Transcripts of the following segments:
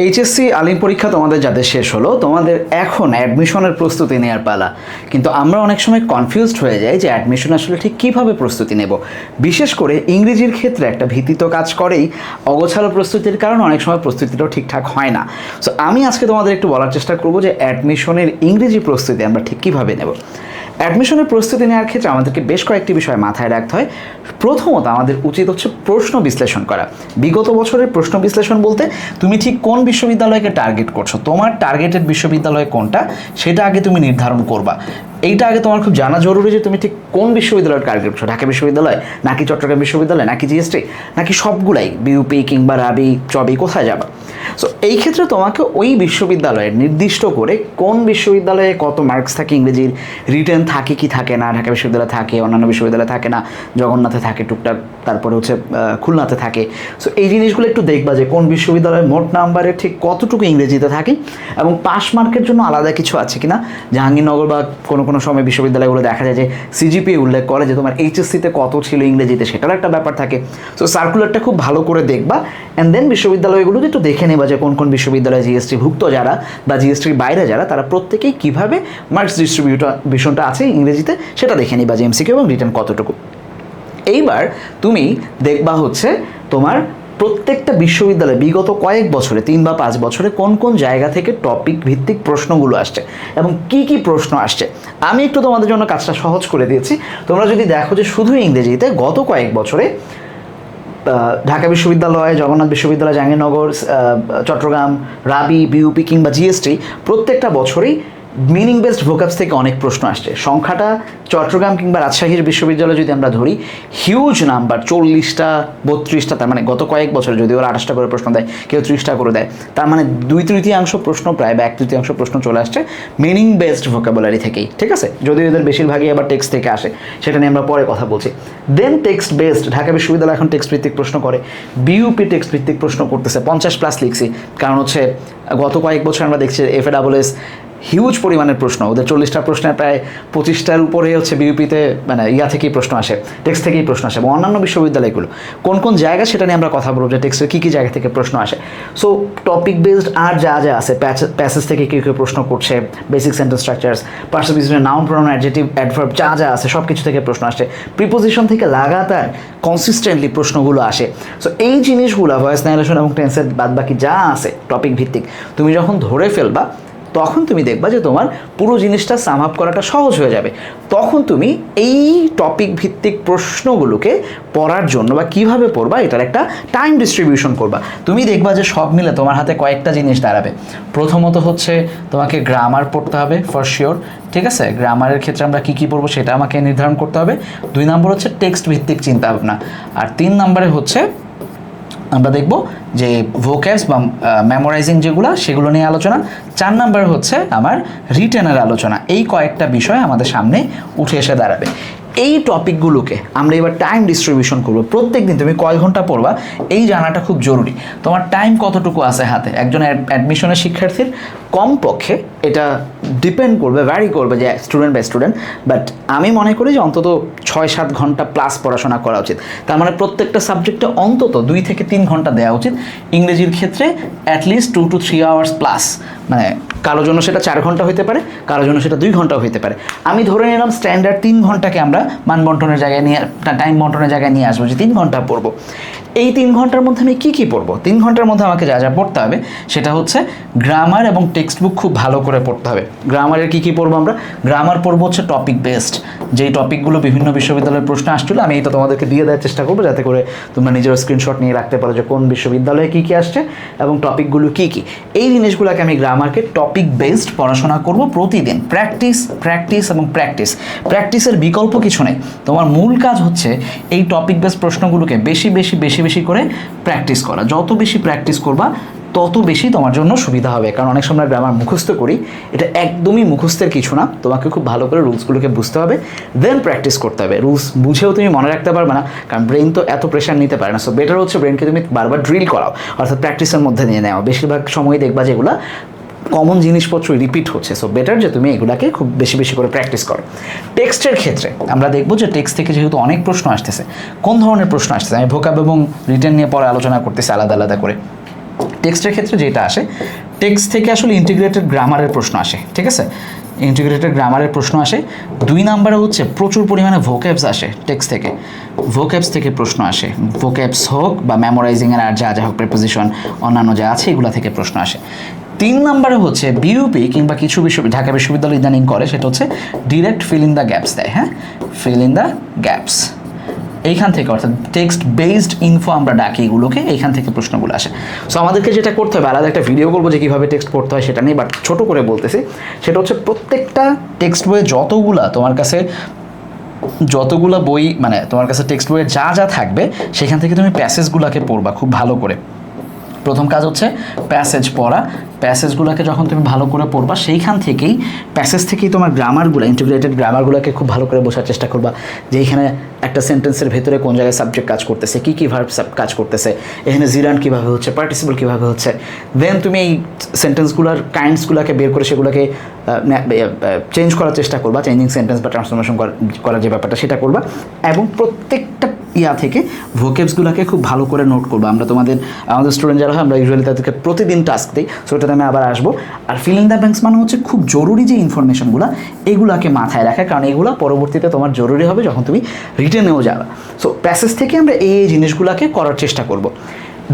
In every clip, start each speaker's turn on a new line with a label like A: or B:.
A: HSC আলিম পরীক্ষা তোমাদের যাদের শেষ হলো, তোমাদের এখন অ্যাডমিশনের প্রস্তুতি নেওয়ার পালা। কিন্তু আমরা অনেক সময় কনফিউজড হয়ে যাই যে অ্যাডমিশন আসলে ঠিক কীভাবে প্রস্তুতি নেব। বিশেষ করে ইংরেজির ক্ষেত্রে একটা ভীতি তো কাজ করেই, অগোছালো প্রস্তুতির কারণে অনেক সময় প্রস্তুতিটাও ঠিকঠাক হয় না। সো আমি আজকে তোমাদের একটু বলার চেষ্টা করবো যে অ্যাডমিশনের ইংরেজি প্রস্তুতি আমরা ঠিক কীভাবে নেব। অ্যাডমিশনের প্রস্তুতি নেওয়ার ক্ষেত্রে আমাদেরকে বেশ কয়েকটি বিষয় মাথায় রাখতে হয়। প্রথমত আমাদের উচিত হচ্ছে প্রশ্ন বিশ্লেষণ করা। বিগত বছরের প্রশ্ন বিশ্লেষণ বলতে তুমি ঠিক কোন বিশ্ববিদ্যালয়কে টার্গেট করছো, তোমার টার্গেটেড বিশ্ববিদ্যালয় কোনটা সেটা আগে তুমি নির্ধারণ করবা। এইটা আগে তোমার খুব জানা জরুরি যে তুমি ঠিক কোন বিশ্ববিদ্যালয়ের টার্গেট করছো, ঢাকা বিশ্ববিদ্যালয় নাকি চট্টগ্রাম বিশ্ববিদ্যালয় নাকি জিএসটি নাকি সবগুলাই, বিউপি কিংবা রাবি চবি, কোথায় যাবা। সো এই ক্ষেত্রে তোমাকে ওই বিশ্ববিদ্যালয়ের নির্দিষ্ট করে কোন বিশ্ববিদ্যালয়ে কত মার্কস থাকে ইংরেজির, রিটেন থাকে কি থাকে না, ঢাকা বিশ্ববিদ্যালয়ে থাকে, অন্যান্য বিশ্ববিদ্যালয়ে থাকে না, জগন্নাথে থাকে টুকটাক, তারপরে হচ্ছে খুলনাতে থাকে। সো এই জিনিসগুলো একটু দেখবা যে কোন বিশ্ববিদ্যালয়ের মোট নাম্বারের ঠিক কতটুকু ইংরেজিতে থাকে এবং পাস মার্কের জন্য আলাদা কিছু আছে কিনা। জাহাঙ্গীরনগর বা কোনো কোনো সময় বিশ্ববিদ্যালয়গুলো দেখা যায় যে সিজিপিএ উল্লেখ করে যে তোমার এইচএসসিতে কত ছিল ইংরেজিতে, সেটারও একটা ব্যাপার থাকে। সো সার্কুলারটা খুব ভালো করে দেখবা অ্যান্ড দেন বিশ্ববিদ্যালয়গুলো একটু দেখে নেবা যে কোন কোন বিশ্ববিদ্যালয় জিএসটি ভুক্ত যারা বা জিএসটির বাইরে যারা, তারা প্রত্যেকেই কীভাবে মার্কস ডিস্ট্রিবিউশনটা আছে ইংরেজিতে সেটা দেখে নিবা, যে এমসিকিউ এবং রিটেন কতটুকু। এইবার তুমি দেখবা হচ্ছে তোমার প্রত্যেকটা বিশ্ববিদ্যালয়ে বিগত কয়েক বছরে 3 বা 5 বছরে কোন কোন জায়গা থেকে টপিক ভিত্তিক প্রশ্নগুলো আসছে এবং কি কি প্রশ্ন আসছে। আমি একটু তোমাদের জন্য কাজটা সহজ করে দিয়েছি। তোমরা যদি দেখো যে শুধু ইংরেজিতে গত কয়েক বছরে ঢাকা বিশ্ববিদ্যালয়, জগন্নাথ বিশ্ববিদ্যালয়, জাহাঙ্গীরনগর, চট্টগ্রাম, রাবি, বিউপি কিংবা জিএসটি প্রত্যেকটা বছরেই মিনিং বেসড ভোকাবস থেকে অনেক প্রশ্ন আসছে। সংখ্যাটা চট্টগ্রাম কিংবা রাজশাহীর বিশ্ববিদ্যালয় যদি আমরা ধরি, হিউজ নাম্বার, 40টা 32টা, তার মানে গত কয়েক বছরে যদি ওরা 28টা করে প্রশ্ন দেয়, কেউ 30টা করে দেয়, তার মানে 2/3 প্রশ্ন প্রায় বা 1/3 প্রশ্ন চলে আসছে মিনিং বেসড ভোকাবুলারি থেকেই। ঠিক আছে, যদিও এদের বেশিরভাগই আবার টেক্সট থেকে আসে, সেটা নিয়ে আমরা পরে কথা বলছি। দেন টেক্সট বেসড, ঢাকা বিশ্ববিদ্যালয় এখন টেক্সট ভিত্তিক প্রশ্ন করে, বিইউপি টেক্সট ভিত্তিক প্রশ্ন করতেছে, 50+ লিখছি, কারণ হচ্ছে গত কয়েক বছর আমরা দেখছি এফএডাব্লিউএস হিউজ পরিমাণের প্রশ্ন, ওদের 40টা প্রশ্নের প্রায় 25টার উপরে হচ্ছে বিউপিতে মানে থেকেই প্রশ্ন আসে, টেক্সট থেকেই প্রশ্ন আসে। এবং অন্যান্য বিশ্ববিদ্যালয়গুলো কোন কোন জায়গা সেটা নিয়ে আমরা কথা বলবো, যে টেক্সটের কী কী জায়গা থেকে প্রশ্ন আসে। সো টপিক বেসড আর যা যা আছে, প্যাসেজ থেকে কেউ কেউ প্রশ্ন করছে, basic sentence structures, person business, noun, pronoun, adjective, adverb যা যা আছে সব কিছু থেকে প্রশ্ন আসছে। প্রিপোজিশন থেকে লাগাতার কনসিস্টেন্টলি প্রশ্নগুলো আসে। সো এই জিনিসগুলো ভয়েস ন্যারেশন এবং টেন্সের বাদবাকি যা আছে টপিক ভিত্তিক, তুমি যখন ধরে ফেলবা তখন তুমি দেখবা যে তোমার পুরো জিনিসটা সাম আপ করাটা সহজ হয়ে যাবে। তখন তুমি এই টপিক ভিত্তিক প্রশ্নগুলোকে পড়ার জন্য বা কীভাবে পড়বা এটার একটা টাইম ডিস্ট্রিবিউশন করবা। তুমি দেখবা যে সব মিলে তোমার হাতে কয়েকটা জিনিস দাঁড়াবে। প্রথমত হচ্ছে তোমাকে গ্রামার পড়তে হবে ফর শিওর, ঠিক আছে। গ্রামারের ক্ষেত্রে আমরা কী কী পড়বো সেটা আমাকে নির্ধারণ করতে হবে। 2 নম্বর হচ্ছে টেক্সট ভিত্তিক চিন্তাভাবনা, আর 3 নম্বরে হচ্ছে আমরা দেখব যে ভোক্যাবস বা মেমোরাইজিং যেগুলো সেগুলো নিয়ে আলোচনা। 4 নম্বরে হচ্ছে আমার রিটেনের আলোচনা। এই কয়েকটা বিষয় আমাদের সামনে উঠে এসে দাঁড়াবে। এই টপিকগুলোকে আমরা এবার টাইম ডিস্ট্রিবিউশন করবো। প্রত্যেক দিন তুমি কয় ঘন্টা পড়বা এই জানাটা খুব জরুরি। তোমার টাইম কতটুকু আছে হাতে, একজন অ্যাডমিশনের শিক্ষার্থীর কমপক্ষে এটা ডিপেন্ড করবে, ভ্যারি করবে যে স্টুডেন্ট বাই স্টুডেন্ট, বাট আমি মনে করি যে অন্তত 6-7 ঘন্টা প্লাস পড়াশোনা করা উচিত। তার মানে প্রত্যেকটা সাবজেক্টে অন্তত 2 থেকে 3 ঘন্টা দেওয়া উচিত। ইংরেজির ক্ষেত্রে অ্যাটলিস্ট 2 to 3 আওয়ার্স প্লাস, মানে কারো জন্য সেটা 4 ঘন্টা হতে পারে, কারো জন্য সেটা 2 ঘন্টাও হতে পারে। আমি ধরে নিলাম স্ট্যান্ডার্ড 3 ঘন্টাকে আমরা মানবন্টনের জায়গায় নিয়ে, টাইম বন্টনের জায়গায় নিয়ে আসবো, যে 3 ঘন্টা পড়বো। এই 3 ঘন্টার মধ্যে আমি কী কী পড়বো? 3 ঘন্টার মধ্যে আমাকে যা যা পড়তে হবে সেটা হচ্ছে গ্রামার এবং টেক্সট বুক খুব ভালো করে পড়তে হবে। গ্রামারের কী কী পড়বো আমরা? গ্রামার পড়বো হচ্ছে টপিক বেসড, যেই টপিকগুলো বিভিন্ন বিশ্ববিদ্যালয়ের প্রশ্ন আসছিলো আমি এটা তোমাদেরকে দিয়ে দেওয়ার চেষ্টা করবো, যাতে করে তোমরা নিজের স্ক্রিনশট নিয়ে রাখতে পারো যে কোন বিশ্ববিদ্যালয়ে কী কী আসছে এবং টপিকগুলো কী কী। এই জিনিসগুলোকে আমি গ্রামারকে টপিক বেসড পড়াশোনা করব প্রতিদিন। প্র্যাকটিস প্র্যাকটিস এবং প্র্যাকটিস, প্র্যাকটিসের বিকল্প কিছু নেই। তোমার মূল কাজ হচ্ছে এই টপিক বেসড প্রশ্নগুলোকে বেশি বেশি বেশি বেশি করে প্র্যাকটিস করা। যত বেশি প্র্যাকটিস করবা তত বেশি তোমার জন্য সুবিধা হবে। কারণ অনেক সময় গ্রামার মুখস্থ করি, এটা একদমই মুখস্থের কিছু না। তোমাকে খুব ভালো করে রুলসগুলোকে বুঝতে হবে, দেন প্র্যাকটিস করতে হবে। রুলস বুঝেও তুমি মনে রাখতে পারবে না, কারণ ব্রেন তো এত প্রেশার নিতে পারে না। সো বেটার হচ্ছে ব্রেনকে তুমি বারবার ড্রিল করাও, অর্থাৎ প্র্যাকটিসের মধ্যে নিয়ে নেওয়া। বেশিরভাগ সময় দেখবা যেগুলো কমন জিনিসপত্র রিপিট হচ্ছে। সো বেটার যে তুমি এগুলাকে খুব বেশি বেশি করে প্র্যাকটিস করো। টেক্সটের ক্ষেত্রে আমরা দেখবো যে টেক্সট থেকে যেহেতু অনেক প্রশ্ন আসতেছে, কোন ধরনের প্রশ্ন আসতেছে, আমি ভোকাব এবং রিটেন নিয়ে পরে আলোচনা করতেছি আলাদা আলাদা করে। টেক্সটের ক্ষেত্রে যেটা আসে, টেক্সট থেকে আসলে ইন্টিগ্রেটেড গ্রামারের প্রশ্ন আসে, ঠিক আছে, ইন্টিগ্রেটেড গ্রামারের প্রশ্ন আসে। 2 নম্বরে হচ্ছে প্রচুর পরিমাণে ভোক্যাবস আসে টেক্সট থেকে, ভোক্যাবস থেকে প্রশ্ন আসে, ভোক্যাবস হোক বা মেমোরাইজিংয়ের আর যা যা হোক, প্রিপোজিশন অন্যান্য যা আছে এগুলো থেকে প্রশ্ন আসে। 3 নম্বরে হচ্ছে বিইউপি কিংবা কিছু ঢাকা বিশ্ববিদ্যালয় ইদানিং করে, সেটা হচ্ছে direct fill in the gaps দেয়, হ্যাঁ, ফিল ইন দ্য গ্যাপস এইখান থেকে, অর্থাৎ টেক্সট বেসড ইনফো আমরা ডাকি এগুলোকে, এইখান থেকে প্রশ্নগুলো আসে। সো আমাদেরকে যেটা করতে হবে, আলাদা একটা ভিডিও করবো যে কীভাবে টেক্সট পড়তে হয় সেটা নিয়ে, বাট ছোটো করে বলতেছি, সেটা হচ্ছে প্রত্যেকটা টেক্সট বইয়ে যতগুলা বই মানে তোমার কাছে টেক্সট বইয়ে যা যা থাকবে সেখান থেকে তুমি প্যাসেজগুলোকে পড়বা খুব ভালো করে। প্রথম কাজ হচ্ছে প্যাসেজ পড়া, প্যাসেজগুলোকে যখন তুমি ভালো করে পড়বা সেইখান থেকেই, প্যাসেজ থেকেই তোমার গ্রামারগুলো, ইন্টিগ্রেটেড গ্রামারগুলোকে খুব ভালো করে বোঝার চেষ্টা করবা, যে এইখানে একটা সেন্টেন্সের ভেতরে কোন জায়গায় সাবজেক্ট কাজ করতেছে, কী ভার্ব কাজ করতেছে, এখানে জিরান কীভাবে হচ্ছে, পার্টিসিপল কীভাবে হচ্ছে। দেন তুমি এই সেন্টেন্সগুলোর কাইন্ডসগুলোকে বের করে সেগুলোকে চেঞ্জ করার চেষ্টা করবা, চেঞ্জিং সেন্টেন্স বা ট্রান্সফরমেশন করার যে ব্যাপারটা সেটা করবা, এবং প্রত্যেকটা থেকে ভোকেবসগুলোকে খুব ভালো করে নোট করবো। আমাদের স্টুডেন্ট যারা হয় আমরা ইউজুয়ালি তাদেরকে প্রতিদিন টাস্ক দিই, সো এটাতে আমি আবার আসবো। আর ফিল ইন দ্য ব্ল্যাঙ্কস মানে হচ্ছে খুব জরুরি যে ইনফরমেশনগুলো এগুলোকে মাথায় রাখা, কারণ এগুলো পরবর্তীতে তোমার জরুরি হবে যখন তুমি রিটেনেও যাবে। সো প্যাসেজ থেকে আমরা এই জিনিসগুলোকে করার চেষ্টা করব।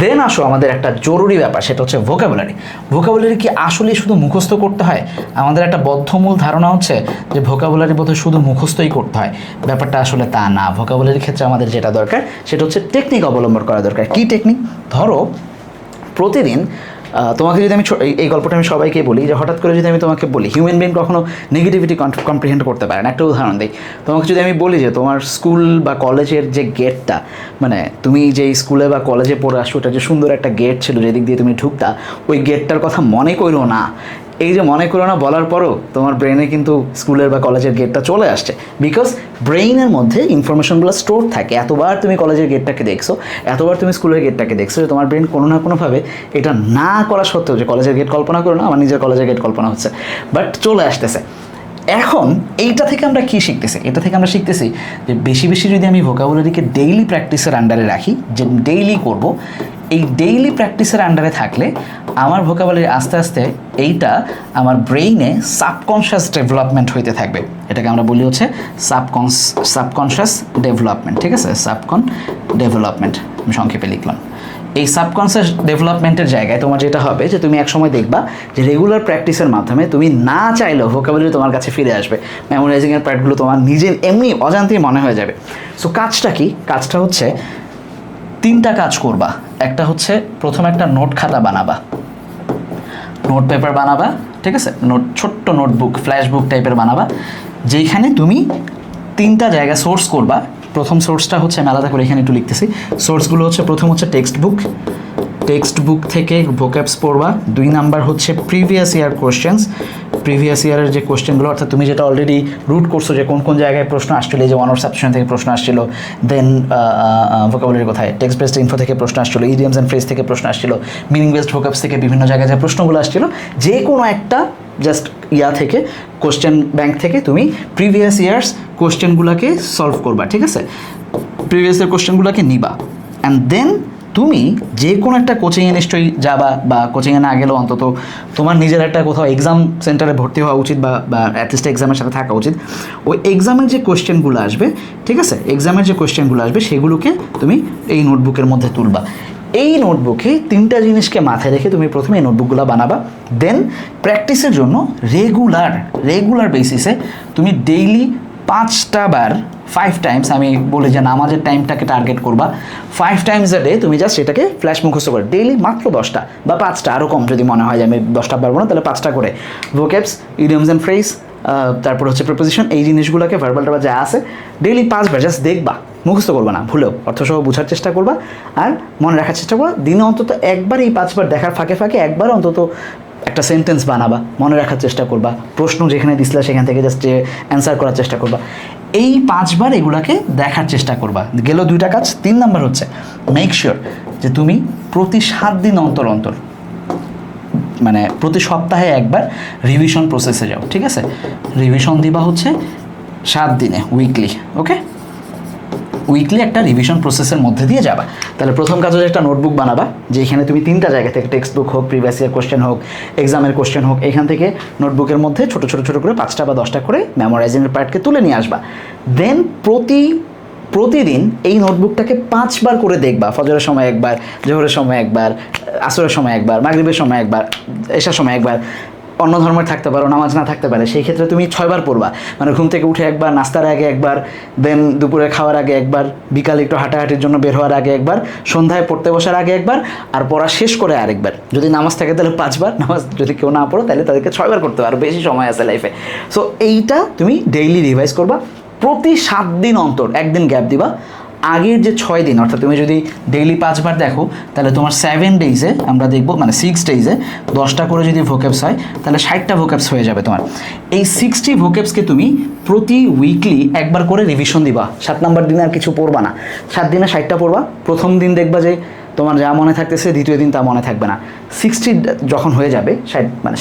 A: দেন আসো আমাদের একটা জরুরি ব্যাপার, সেটা হচ্ছে ভোকাবুলারি। ভোকাবুলারি কি আসলে শুধু মুখস্থ করতে হয়? আমাদের একটা বদ্ধমূল ধারণা হচ্ছে যে ভোকাবুলারি বোধহয় শুধু মুখস্থই করতে হয়, ব্যাপারটা আসলে তা না। ভোকাবুলারির ক্ষেত্রে আমাদের যেটা দরকার সেটা হচ্ছে টেকনিক অবলম্বন করা দরকার। কি টেকনিক? ধরো প্রতিদিন তোমাকে যদি আমি এই গল্পটা আমি সবাইকে বলি, যে হঠাৎ করে যদি আমি তোমাকে বলি হিউম্যান বিং কখনো নেগেটিভিটি কম্প্রিহেন্ড করতে পারে না। একটা উদাহরণ দিই, তোমাকে যদি আমি বলি যে তোমার স্কুল বা কলেজের যে গেটটা, মানে তুমি যে স্কুলে বা কলেজে পড়ে আসো ওটা যে সুন্দর একটা গেট ছিল যেদিক দিয়ে তুমি ঢুকতা, ওই গেটটার কথা মনে করো না। এই যে মনে করো না বলার পরও তোমার ব্রেনে কিন্তু স্কুলের বা কলেজের গেটটা চলে আসছে, বিকজ ব্রেইনের মধ্যে ইনফরমেশনগুলো স্টোর থাকে। এতবার তুমি কলেজের গেটটাকে দেখছো, এতবার তুমি স্কুলের গেটটাকে দেখছো, যে তোমার ব্রেন কোনো না কোনোভাবে এটা না করা সত্ত্বেও, যে কলেজের গেট কল্পনা করো না, আমার নিজের কলেজের গেট কল্পনা হচ্ছে, বাট চলে আসতেছে। এখন এইটা থেকে আমরা কি শিখতেছি? এটা থেকে আমরা শিখতেছি যে বেশি বেশি যদি আমি ভোকাবুলারিকে ডেইলি প্র্যাকটিসের আন্ডারে রাখি, যে ডেইলি করব, এই ডেইলি প্র্যাকটিসের আন্ডারে থাকলে আমার ভোকাবুলারি আস্তে আস্তে এইটা আমার ব্রেইনে সাবকনশিয়াস ডেভেলপমেন্ট হইতে থাকবে। এটাকে আমরা বলি হচ্ছে সাবকনশিয়াস ডেভেলপমেন্ট, ঠিক আছে, সাবকন ডেভেলপমেন্ট আমি সংক্ষেপে লিখলাম। এই সাবকনশিয়াস ডেভেলপমেন্টের জায়গায় তোমার যেটা হবে যে তুমি একসময় দেখবা যে রেগুলার প্র্যাকটিসের মাধ্যমে তুমি না চাইলেও ভোকাবুলারি তোমার কাছে ফিরে আসবে, মেমোরাইজিংয়ের পার্টগুলো তোমার নিজের এমনি অজান্তেই মনে হয়ে যাবে। সো কাজটা কি? কাজটা হচ্ছে 3টা কাজ করবা। একটা হচ্ছে প্রথমে একটা নোট খাতা বানাবা, নোট পেপার বানাবা, ঠিক আছে, ছোট্ট নোটবুক, ফ্ল্যাশ বুক টাইপের বানাবা, যেখানে তুমি 3টা জায়গা সোর্স করবা। প্রথম সোর্সটা হচ্ছে আমি আলাদা করে এখানে একটু লিখতেছি। সোর্সগুলো হচ্ছে, প্রথম হচ্ছে টেক্সট বুক থেকে ভোক্যাবস পড়বা। 2 নাম্বার হচ্ছে প্রিভিয়াস ইয়ার কোশ্চেন্স, প্রিভিয়াস ইয়ারের যে কোশ্চেনগুলো, অর্থাৎ তুমি যেটা অলরেডি রুট করছো যে কোন কোন জায়গায় প্রশ্ন আসছিল, এই যে ওয়ান ওয়ার্ড সাবস্টিটিউশন থেকে প্রশ্ন আসছিল, দেন ভোকাবুলারি কোথায়, টেক্সট বেসড ইনফো থেকে প্রশ্ন আসছিল, ইডিয়ামস অ্যান্ড ফ্রেজ থেকে প্রশ্ন আসছিল, মিনিং বেসড ভোক্যাবস থেকে বিভিন্ন জায়গায় যে প্রশ্নগুলো আসছিল, যে কোনো একটা জাস্ট থেকে কোশ্চেন ব্যাংক থেকে তুমি প্রিভিয়াস ইয়ার্স কোশ্চেনগুলোকে সলভ করবা, ঠিক আছে, প্রিভিয়াস ইয়ার কোশ্চেনগুলোকে নিবা। অ্যান্ড দেন তুমি যে কোনো একটা কোচিংয়ে নিশ্চয়ই যাবা, বা কোচিংয়ে না গেলেও অন্তত তোমার নিজের একটা কোথাও এক্সাম সেন্টারে ভর্তি হওয়া উচিত, বা অ্যাটলিস্ট এক্সামের সাথে থাকা উচিত। ওই এক্সামের যে কোশ্চেনগুলো আসবে, ঠিক আছে, এক্সামের যে কোশ্চেনগুলো আসবে সেগুলোকে তুমি এই নোটবুকের মধ্যে তুলবা। এই নোটবুকে 3টা জিনিসকে মাথায় রেখে তুমি প্রথমে এই নোটবুকগুলো বানাবা। দেন প্র্যাকটিসের জন্য রেগুলার বেসিসে তুমি ডেইলি 5টা বার 5 টাইমস, আমি বলি যে নামাজের টাইমটাকে টার্গেট করবা, 5 টাইমস আ ডে তুমি জাস্ট সেটাকে ফ্ল্যাশ মুখস্থ করে ডেইলি মাত্র 10টা বা 5টা, আরও কম যদি মনে হয় যে আমি 10টা পারবো না, তাহলে 5টা করে ভোক্যাবস, ইডিয়মস অ্যান্ড ফ্রেজ, তারপর হচ্ছে প্রিপোজিশন, এই জিনিসগুলোকে ভার্বালটা যা আছে ডেইলি 5 বার জাস্ট দেখবা, মুখস্থ করবা না, ভুলেও অর্থসহ বোঝার চেষ্টা করবা আর মনে রাখার চেষ্টা করবা। দিনে অন্তত একবার, এই 5 বার দেখার ফাঁকে ফাঁকে একবার অন্তত একটা সেন্টেন্স বানাবা, মনে রাখার চেষ্টা করবা, প্রশ্ন যেখানে দিছিলা সেখান থেকে জাস্ট অ্যান্সার করার চেষ্টা করবা। এই 5 বার এগুলাকে দেখার চেষ্টা করবা। গেল 2টা কাজ। 3 নাম্বার হচ্ছে মেক শিওর যে তুমি প্রতি 7 দিন অন্তর মানে প্রতি সপ্তাহে একবার রিভিশন প্রসেসে যাও, ঠিক আছে, রিভিশন দিবা হচ্ছে 7 দিনে, উইকলি, ওকে, উইকলি একটা রিভিশন প্রসেসের মধ্যে দিয়ে যাবা। তাহলে প্রথম কাজ হচ্ছে একটা নোটবুক বানাবা, যেখানে তুমি 3টা জায়গা থেকে, টেক্সট বুক হোক, প্রিভিয়াস ইয়ার কোশ্চেন হোক, এক্সামের কোশ্চেন হোক, এখান থেকে নোটবুকের মধ্যে ছোটো ছোটো ছোটো করে 5টা বা 10টা করে মেমোরাইজিংয়ের পার্টকে তুলে নিয়ে আসবা। দেন প্রতিদিন এই নোটবুকটাকে 5বার করে দেখবা। ফজরের সময় একবার, জোহরের সময় একবার, আসরের সময় একবার, মাগরিবের সময় একবার, এশার সময় একবার। অন্য ধর্মের থাকতে পারো, নামাজ না থাকতে পারে, সেই ক্ষেত্রে তুমি 6বার পড়বা। মানে ঘুম থেকে উঠে একবার, নাস্তার আগে একবার, দেন দুপুরে খাওয়ার আগে একবার, বিকালে একটু হাঁটাহাঁটির জন্য বের হওয়ার আগে একবার, সন্ধ্যায় পড়তে বসার আগে একবার, আর পড়া শেষ করে আরেকবার। যদি নামাজ থাকে তাহলে 5বার, নামাজ যদি কেউ না পড়ো তাহলে তাদেরকে 6বার করতে হবে, আর বেশি সময় আছে লাইফে। সো এইটা তুমি ডেইলি রিভাইজ করবা। প্রতি 7 দিন অন্তর একদিন গ্যাপ দিবা। আগের যে 6 দিন, অর্থাৎ তুমি যদি ডেইলি 5বার দেখো, তাহলে তোমার 7 ডেইজে আমরা দেখবো, মানে 6 ডেইজে 10টা করে যদি ভোকেবস হয়, তাহলে 60টা ভোকেবস হয়ে যাবে তোমার। এই 60 ভোকেবসকে তুমি প্রতি উইকলি একবার করে রিভিশন দিবা। 7 নম্বর দিনে আর কিছু পড়বা না, 7 দিনে 60টা পড়বা। প্রথম দিন দেখবা যে তোমার যা মনে থাকতেছে, দ্বিতীয় দিন তা মনে থাকবে না। 60 যখন হয়ে যাবে,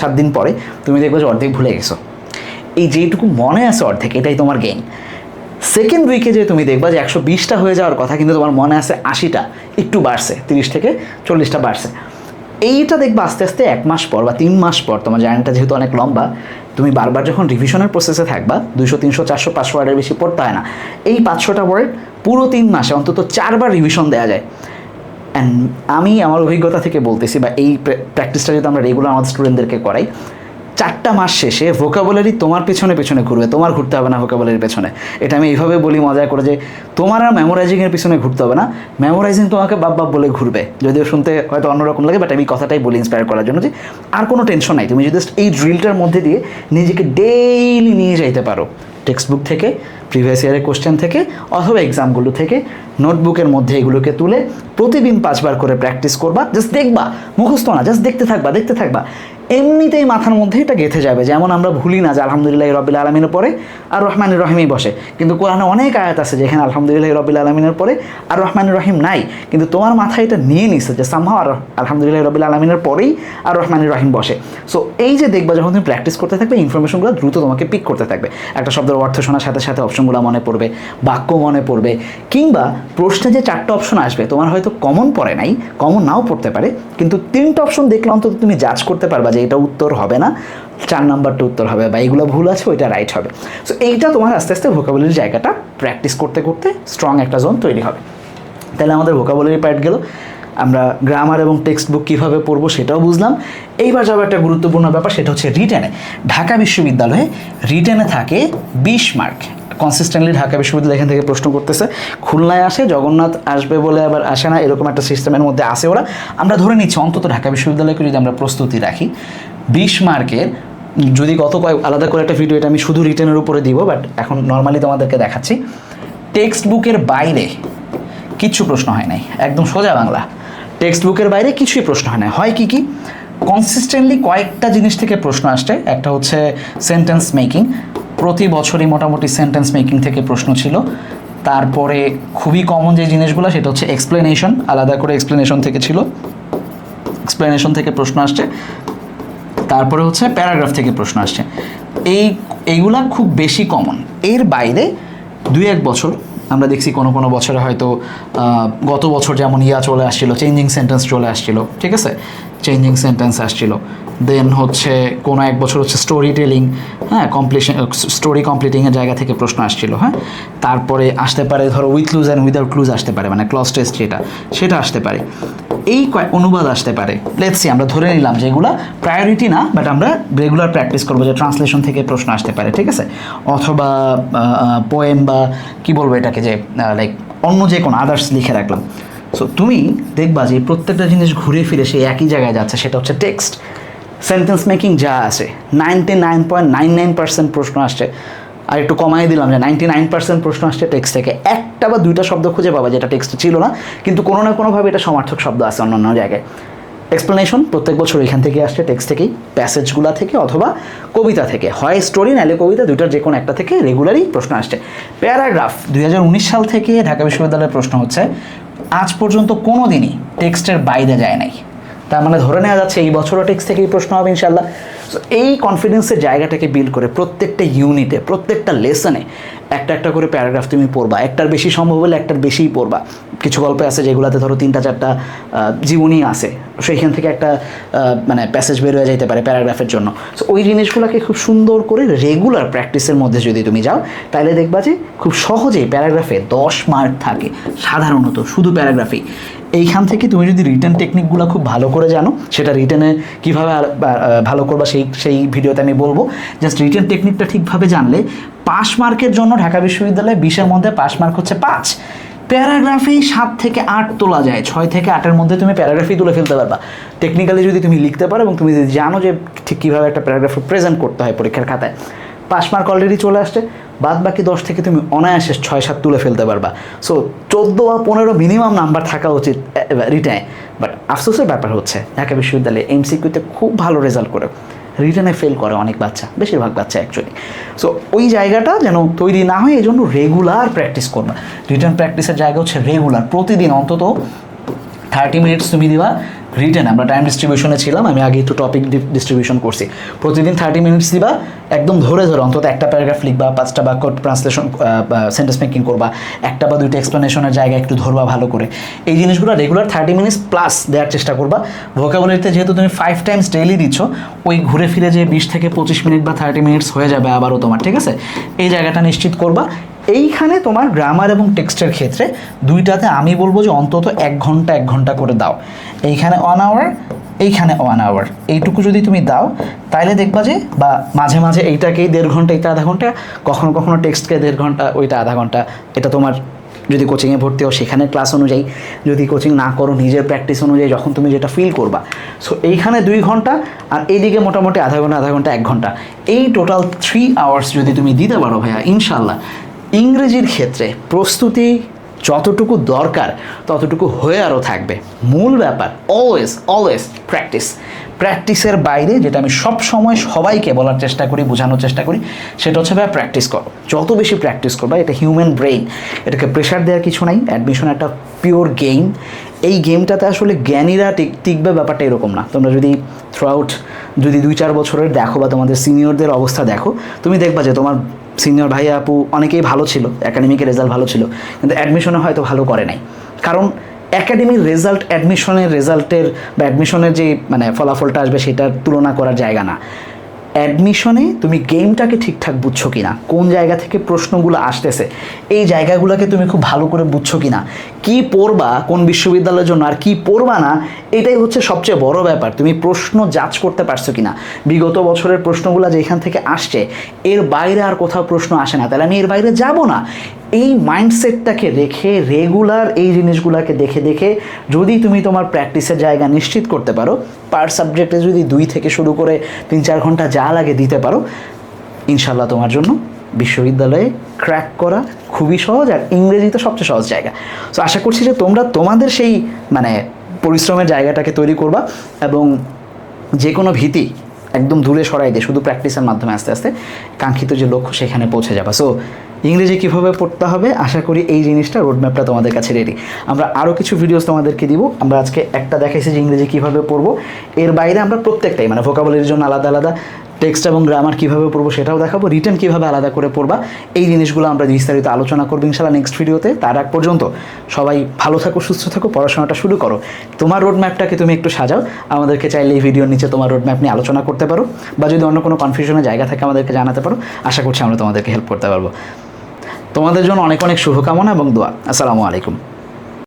A: 7 দিন পরে তুমি দেখবে যে অর্ধেক ভুলে গেছো। এই যেটুকু মনে আছে অর্ধেক, এটাই তোমার গেইন। সেকেন্ড উইকে যে তুমি দেখবা যে 120টা হয়ে যাওয়ার কথা, কিন্তু তোমার মনে আছে 80টা, একটু বাড়ছে, 30 থেকে 40টা বাড়ছে। এইটা দেখবা আস্তে আস্তে 1 মাস পর বা 3 মাস পর, তোমার জার্নিটা যেহেতু অনেক লম্বা, তুমি বারবার যখন রিভিশনের প্রসেসে থাকবা, 200, 300, 400, 500 ওয়ার্ডের বেশি পড়তে হয় না। এই 500টা ওয়ার্ড পুরো 3 মাসে অন্তত 4বার রিভিশন দেওয়া যায়। অ্যান্ড আমি আমার অভিজ্ঞতা থেকে বলতেছি, বা এই প্র্যাকটিসটা যদি আমরা রেগুলার আমাদের স্টুডেন্টদেরকে করাই, 4টা মাস শেষে ভোকাবুলারি তোমার পেছনে পেছনে ঘুরবে, তোমার ঘুরতে হবে না ভোকাবুলারির পেছনে। এটা আমি এইভাবে বলি মজা করে যে তোমার আর মেমোরাইজিংয়ের পিছনে ঘুরতে হবে না, মেমোরাইজিং তোমাকে বাপ বাপ বলে ঘুরবে। যদিও শুনতে হয়তো অন্যরকম লাগে, বাট আমি কথাটাই বলি ইন্সপায়ার করার জন্য, যে আর কোনো টেনশন নাই। তুমি যদি জাস্ট এই ড্রিলটার মধ্যে দিয়ে নিজেকে ডেইলি নিয়ে যাইতে পারো, টেক্সট বুক থেকে, প্রিভিয়াস ইয়ারের কোশ্চেন থেকে, অথবা এক্সামগুলো থেকে, নোটবুকের মধ্যে এগুলোকে তুলে প্রতিদিন 5বার করে প্র্যাকটিস করবা। জাস্ট দেখবা, মুখস্থ না, জাস্ট দেখতে থাকবা। এমনিতেই মাথার মধ্যে এটা গেঁথে যাবে। যেমন আমরা ভুলি না যে আলহামদুলিল্লাহ রাব্বিল আলামিনের পরে আর রহমানির রহিমই বসে, কিন্তু কোরআনে অনেক আয়াত আছে যেখানে আলহামদুলিল্লাহ রাব্বিল আলামিনের পরে আর রহমানির রহিম নাই, কিন্তু তোমার মাথায় এটা নিয়ে নিচ্ছে যে সামহাও আর আলহামদুলিল্লাহ রাব্বিল আলামিনের পরেই আর রহমানির রহিম বসে। সো এই যে দেখবা, যখন তুমি প্র্যাকটিস করতে থাকবে, ইনফরমেশনগুলো দ্রুত তোমাকে পিক করতে থাকবে। একটা শব্দের অর্থ শোনার সাথে সাথে অপশনগুলো মনে পড়বে, বাক্য মনে পড়বে, কিংবা প্রশ্নে যে 4টা অপশন আসবে, তোমার হয়তো কমন পড়ে নাই, কমন নাও পড়তে পারে, কিন্তু 3টা অপশন দেখলে অন্তত তুমি জাজ করতে পারবা যে এটা উত্তর হবে না, 4 নাম্বারটা উত্তর হবে, বা এইগুলো ভুল আছে, ওইটা রাইট হবে। সো এইটা তোমার আস্তে আস্তে ভোকাবুলারির জায়গাটা প্র্যাকটিস করতে করতে স্ট্রং একটা জোন তৈরি হবে। তাহলে আমাদের ভোকাবুলারি পার্ট গেল, আমরা গ্রামার এবং টেক্সট বুক কীভাবে পড়বো সেটাও বুঝলাম। এইবার যাবো একটা গুরুত্বপূর্ণ ব্যাপার, সেটা হচ্ছে রিটেনে। ঢাকা বিশ্ববিদ্যালয়ে রিটেনে থাকে 20 মার্ক। কনসিস্টেন্টলি ঢাকা বিশ্ববিদ্যালয় এখান থেকে প্রশ্ন করতেছে। খুলনায় আসে, জগন্নাথ আসবে বলে আবার আসে না, এরকম একটা সিস্টেমের মধ্যে আসে ওরা। আমরা ধরে নিচ্ছি অন্তত ঢাকা বিশ্ববিদ্যালয়কে যদি আমরা প্রস্তুতি রাখি, 20 মার্কের, যদি আলাদা করে একটা ভিডিও, এটা আমি শুধু রিটেনের উপরে দিব, বাট এখন নর্মালি তোমাদেরকে দেখাচ্ছি। টেক্সট বুকের বাইরে কিচ্ছু প্রশ্ন হয় নাই, একদম সোজা বাংলা। টেক্সট বুকের বাইরে কিছুই প্রশ্ন হয় না। হয় কি কনসিস্টেন্টলি কয়েকটা জিনিস থেকে প্রশ্ন আসছে। একটা হচ্ছে সেন্টেন্স মেকিং, প্রতি বছরই মোটামুটি সেন্টেন্স মেকিং থেকে প্রশ্ন ছিল। তারপরে খুবই কমন যে জিনিসগুলো, সেটা হচ্ছে এক্সপ্লেনেশন, আলাদা করে এক্সপ্লেনেশন থেকে ছিল, এক্সপ্লেনেশন থেকে প্রশ্ন আসছে। তারপরে হচ্ছে প্যারাগ্রাফ থেকে প্রশ্ন আসছে। এইগুলা খুব বেশি কমন। এর বাইরে 2-1 বছর আমরা দেখছি কোনো কোনো বছরে হয়তো গত বছর যেমন চলে আসছিল, চেঞ্জিং সেন্টেন্স চলে আসছিল, ঠিক আছে, চেঞ্জিং সেন্টেন্স আসছিল। দেন হচ্ছে কোনো এক বছর হচ্ছে স্টোরি টেলিং, হ্যাঁ, স্টোরি কমপ্লিটিংয়ের জায়গা থেকে প্রশ্ন আসছিল, হ্যাঁ। তারপরে আসতে পারে ধরো with clues and without clues আসতে পারে, মানে ক্লজ টেস্ট সেটা আসতে পারে। এই অনুবাদ আসতে পারে। লেটস সি, আমরা ধরে নিলাম যে এগুলো প্রায়োরিটি না, বাট আমরা রেগুলার প্র্যাকটিস করবো যে ট্রান্সলেশন থেকে প্রশ্ন আসতে পারে, ঠিক আছে, অথবা পোয়েম বা কী বলবো এটাকে, যে লাইক অন্য যে কোনো আদার্স লিখে রাখলাম। সো তুমি দেখবা যে প্রত্যেকটা জিনিস ঘুরে ফিরে সেই একই জায়গায় যাচ্ছে, সেটা হচ্ছে টেক্সট। সেন্টেন্স মেকিং যা আছে 99.99% প্রশ্ন আসছে, আর একটু কমাই দিলাম যে 99% প্রশ্ন আসছে টেক্সট থেকে। 1টা বা 2টা শব্দ খুঁজে পাবা যেটা টেক্সটে ছিল না, কিন্তু কোনো না কোনোভাবে এটা সমার্থক শব্দ আছে অন্য জায়গায়। এক্সপ্লেনেশন প্রত্যেক বছর এখান থেকে আসছে, টেক্সট থেকেই, প্যাসেজগুলো থেকে অথবা কবিতা থেকে, হয় স্টোরি নাহলে কবিতা, দুইটার যে কোনো একটা থেকে রেগুলারই প্রশ্ন আসছে। প্যারাগ্রাফ 2019 সাল থেকে ঢাকা বিশ্ববিদ্যালয়ের প্রশ্ন হচ্ছে, আজ পর্যন্ত কোনো দিনই টেক্সটের বাইরে যায় নাই। তার মানে ধরে নেওয়া যাচ্ছে এই বছরও টেক্সট থেকেই প্রশ্ন হবে ইনশাল্লাহ। সো এই কনফিডেন্সের জায়গাটাকে বিল্ড করে প্রত্যেকটা ইউনিটে, প্রত্যেকটা লেসনে একটা একটা করে প্যারাগ্রাফ তুমি পড়বা, একটার বেশি সম্ভব হলে একটার বেশিই পড়বা। কিছু গল্পে আছে যেগুলোতে ধরো 3-4টা জীবনী আছে, সেইখান থেকে একটা মানে প্যাসেজ বের হয়ে যেতে পারে প্যারাগ্রাফের জন্য। সো ওই জিনিসগুলোকে খুব সুন্দর করে রেগুলার প্র্যাকটিসের মধ্যে যদি তুমি যাও, তাহলে দেখবা যে খুব সহজেই প্যারাগ্রাফে 10 মার্ক থাকে সাধারণত, শুধু প্যারাগ্রাফেই। এইখান থেকে তুমি যদি রিটেন টেকনিকগুলো খুব ভালো করে জানো, সেটা রিটেনে কীভাবে ভালো করবা সেই ভিডিওতে আমি বলবো। জাস্ট রিটেন টেকনিকটা ঠিকভাবে জানলে পাস মার্কের জন্য ঢাকা বিশ্ববিদ্যালয়ে 20-এর মধ্যে পাস মার্ক হচ্ছে 5। প্যারাগ্রাফেই 7 থেকে 8 তোলা যায়, 6 থেকে 8-এর মধ্যে তুমি প্যারাগ্রাফই তুলে ফেলতে পারবা টেকনিক্যালি যদি তুমি লিখতে পারো এবং তুমি যদি জানো যে ঠিক কীভাবে একটা প্যারাগ্রাফ প্রেজেন্ট করতে হয় পরীক্ষার খাতায়। পাস মার্ক অলরেডি চলে আসছে, বাদ বাকি 10 থেকে তুমি অনায়াসে 6-7 তুলে ফেলতে পারবা। সো 14 বা 15 মিনিমাম নাম্বার থাকা উচিত রিটেনে। বাট আফসোসের ব্যাপার হচ্ছে ঢাকা বিশ্ববিদ্যালয়ে এমসিকিউতে খুব ভালো রেজাল্ট করে রিটেনে ফেল করে অনেক বাচ্চা, বেশিরভাগ বাচ্চা অ্যাকচুয়ালি। সো ওই জায়গাটা যেন তৈরি না হয় এই জন্য রেগুলার প্র্যাকটিস করবা। রিটেন প্র্যাকটিসের জায়গা হচ্ছে রেগুলার, প্রতিদিন অন্তত 30 মিনিটস তুমি দিবা রিটেন। আমরা টাইম ডিস্ট্রিবিউশনে ছিলাম, আমি আগে একটু টপিক ডিস্ট্রিবিউশন করছি। প্রতিদিন 30 মিনিটস দিবা, একদম ধরে অন্তত একটা প্যারাগ্রাফ লিখবা, 5টা বাক্য ট্রান্সলেশন সেন্টেন্স মেকিং করবা, 1টা বা 2টা এক্সপ্লেনেশনের জায়গা একটু ধরবা ভালো করে। এই জিনিসগুলো রেগুলার 30 মিনিটস প্লাস দেওয়ার চেষ্টা করবা। ভোকাবুলারিতে যেহেতু তুমি 5 টাইমস ডেইলি দিচ্ছ, ওই ঘুরে ফিরে যে 20 থেকে 25 মিনিট বা 30 মিনিটস হয়ে যাবে আবারও তোমার, ঠিক আছে? এই জায়গাটা নিশ্চিত করবা। এইখানে তোমার গ্রামার এবং টেক্সটের ক্ষেত্রে দুইটাতে আমি বলবো যে অন্তত 1 ঘন্টা করে দাও। এইখানে 1 আওয়ার, এইখানে 1 আওয়ার, এইটুকু যদি তুমি দাও তাহলে দেখবা যে, বা মাঝে মাঝে এইটাকেই 1.5 ঘন্টা, এইটা আধা ঘন্টা, কখনো কখনো টেক্সটকে 1.5 ঘন্টা, ওইটা আধা ঘন্টা। এটা তোমার যদি কোচিংয়ে ভর্তি হও সেখানে ক্লাস অনুযায়ী, যদি কোচিং না করো নিজের প্র্যাকটিস অনুযায়ী যখন তুমি যেটা ফিল করবা। সো এইখানে 2 ঘন্টা আর এইদিকে মোটামুটি আধা ঘন্টা 1 ঘন্টা, এই টোটাল 3 আওয়ার্স যদি তুমি দিতে পারো ভাইয়া, ইনশাল্লাহ ইংরেজির ক্ষেত্রে প্রস্তুতি যতটুকু দরকার ততটুকু হয়ে আরও থাকবে। মূল ব্যাপার অলওয়েজ প্র্যাকটিসের বাইরে, যেটা আমি সব সময় সবাইকে বলার চেষ্টা করি, বোঝানোর চেষ্টা করি, সেটা হচ্ছে ভাই প্র্যাকটিস করো। যত বেশি প্র্যাকটিস করবা, এটা হিউম্যান ব্রেইন, এটাকে প্রেশার দেওয়ার কিছু নাই। অ্যাডমিশন একটা পিওর গেম। এই গেমটাতে আসলে জ্ঞানীরা টিকবে ব্যাপারটা এরকম না। তোমরা যদি থ্রুআউট যদি 2-4 বছরের দেখো বা তোমাদের সিনিয়রদের অবস্থা দেখো, তুমি দেখবা যে তোমার সিনিয়র ভাই আপু অনেকেই ভালো ছিল, একাডেমিকের রেজাল্ট ভালো ছিল, কিন্তু অ্যাডমিশনে হয়তো ভালো করে নাই। কারণ একাডেমির রেজাল্ট অ্যাডমিশনের রেজাল্টের বা অ্যাডমিশনের যে মানে ফলাফলটা আসবে সেটার তুলনা করার জায়গা না। অ্যাডমিশনে তুমি গেমটাকে ঠিকঠাক বুঝছো কিনা, কোন জায়গা থেকে প্রশ্নগুলো আসতেছে, এই জায়গাগুলোকে তুমি খুব ভালো করে বুঝছো কিনা, কি পড়বা কোন বিশ্ববিদ্যালয়ের জন্য আর কি পড়বা না, এটাই হচ্ছে সবচেয়ে বড় ব্যাপার। তুমি প্রশ্ন জাজ করতে পারছো কিনা, বিগত বছরের প্রশ্নগুলো যেখান থেকে আসছে এর বাইরে আর কোথাও প্রশ্ন আসে না, তাহলে আমি এর বাইরে যাব না। এই মাইন্ডসেটটাকে রেখে রেগুলার এই জিনিসগুলোকে দেখে দেখে যদি তুমি তোমার প্র্যাকটিসের জায়গা নিশ্চিত করতে পারো, পার সাবজেক্টে যদি 2 থেকে শুরু করে 3-4 ঘন্টা যা লাগে দিতে পারো, ইনশাল্লাহ তোমার জন্য বিশ্ববিদ্যালয়ে ক্র্যাক করা খুবই সহজ। আর ইংরেজি তো সবচেয়ে সহজ জায়গা। সো আশা করছি যে তোমরা তোমাদের সেই মানে পরিশ্রমের জায়গাটাকে তৈরি করবা এবং যে কোনো ভীতি একদম দূরে সরাই দিয়ে শুধু প্র্যাকটিসের মাধ্যমে আস্তে আস্তে কাঙ্ক্ষিত যে লক্ষ্য সেখানে পৌঁছে যাবা। সো ইংরেজি কীভাবে পড়তে হবে, আশা করি এই জিনিসটা রোডম্যাপটা তোমাদের কাছে রেডি। আমরা আরও কিছু ভিডিওস তোমাদেরকে দিব। আমরা আজকে একটা দেখাইছি যে ইংরেজি কীভাবে পড়বো, এর বাইরে আমরা প্রত্যেকটাই মানে ভোকাবুলারির জন্য আলাদা টেক্সট এবং গ্রামার কীভাবে পড়বো সেটাও দেখাবো, রিটেন কীভাবে আলাদা করে পড়বা, এই জিনিসগুলো আমরা বিস্তারিত আলোচনা করবো ইনশাল্লাহ নেক্সট ভিডিওতে। তার আগ পর্যন্ত সবাই ভালো থাকো, সুস্থ থাকো, পড়াশোনাটা শুরু করো। তোমার রোডম্যাপটাকে তুমি একটু সাজাও, আমাদেরকে চাইলে এই ভিডিওর নিচে তোমার রোডম্যাপ নিয়ে আলোচনা করতে পারো, বা যদি অন্য কোনো কনফিউশনের জায়গা থাকে আমাদেরকে জানাতে পারো। আশা করছি আমরা তোমাদেরকে হেল্প করতে পারবো। তোমাদের জন্য অনেক অনেক শুভকামনা এবং দোয়া। আসসালামু আলাইকুম।